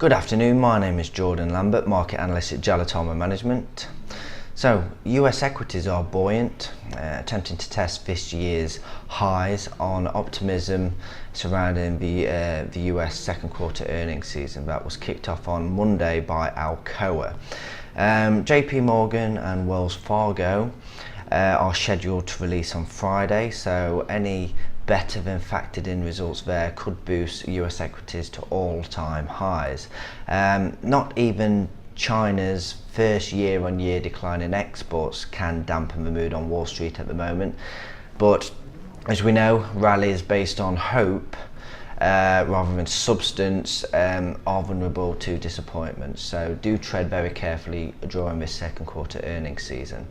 Good afternoon, my name is Jordan Lambert, market analyst at Jalatomo Management. So, US equities are buoyant, attempting to test this year's highs on optimism surrounding the US second quarter earnings season that was kicked off on Monday by Alcoa. JP Morgan and Wells Fargo are scheduled to release on Friday, so any better than factored in results there could boost US equities to all-time highs. Not even China's first year-on-year decline in exports can dampen the mood on Wall Street at the moment, but as we know, rallies based on hope rather than substance are vulnerable to disappointment, so do tread very carefully during this second quarter earnings season.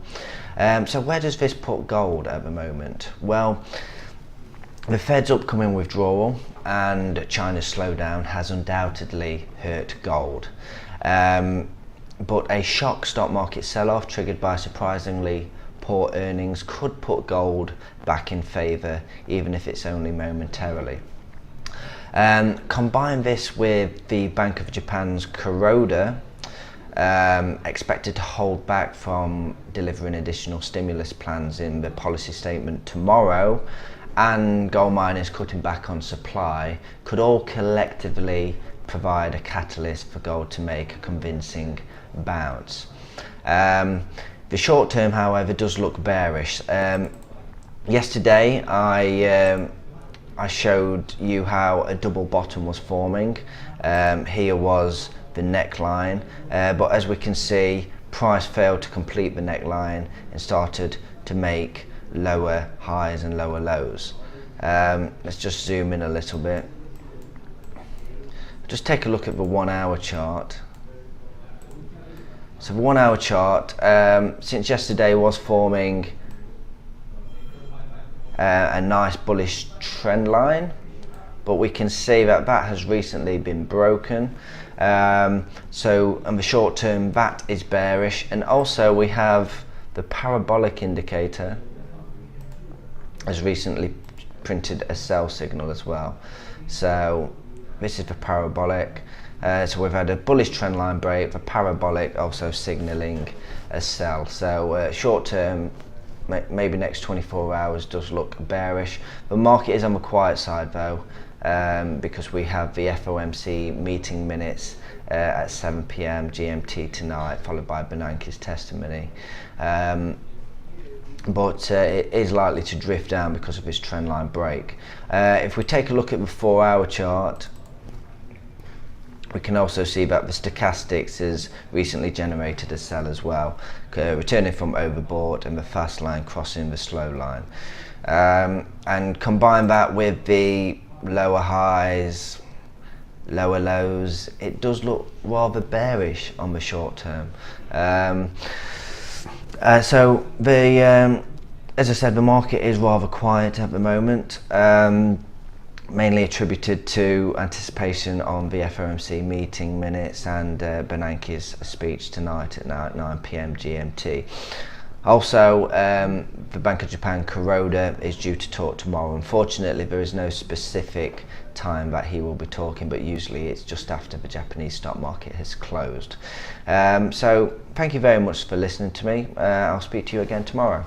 So where does this put gold at the moment? Well, the Fed's upcoming withdrawal and China's slowdown has undoubtedly hurt gold. But a shock stock market sell-off triggered by surprisingly poor earnings could put gold back in favour, even if it's only momentarily. Combine this with the Bank of Japan's Kuroda, expected to hold back from delivering additional stimulus plans in the policy statement tomorrow, and gold miners cutting back on supply, could all collectively provide a catalyst for gold to make a convincing bounce. The short term, however, does look bearish. Yesterday I showed you how a double bottom was forming. Here was the neckline, but as we can see, price failed to complete the neckline and started to make lower highs and lower lows. Let's just zoom in a little bit. Just take a look at the 1 hour chart. So the 1 hour chart since yesterday was forming a nice bullish trend line, but we can see that that has recently been broken. So in the short term that is bearish, and also we have the parabolic indicator has recently printed a sell signal as well. So this is the parabolic. So we've had a bullish trend line break, the parabolic also signalling a sell. So short term, maybe next 24 hours does look bearish. The market is on the quiet side though, because we have the FOMC meeting minutes at 7 PM GMT tonight, followed by Bernanke's testimony. But it is likely to drift down because of this trend line break. If we take a look at the 4 hour chart, we can also see that the stochastics has recently generated a sell as well, returning from overbought and the fast line crossing the slow line. And combine that with the lower highs, lower lows, it does look rather bearish on the short term. So as I said, the market is rather quiet at the moment, mainly attributed to anticipation on the FOMC meeting minutes and Bernanke's speech tonight at 9 PM GMT. Also, the Bank of Japan Kuroda is due to talk tomorrow. Unfortunately, there is no specific time that he will be talking, but usually it's just after the Japanese stock market has closed. So thank you very much for listening to me. I'll speak to you again tomorrow.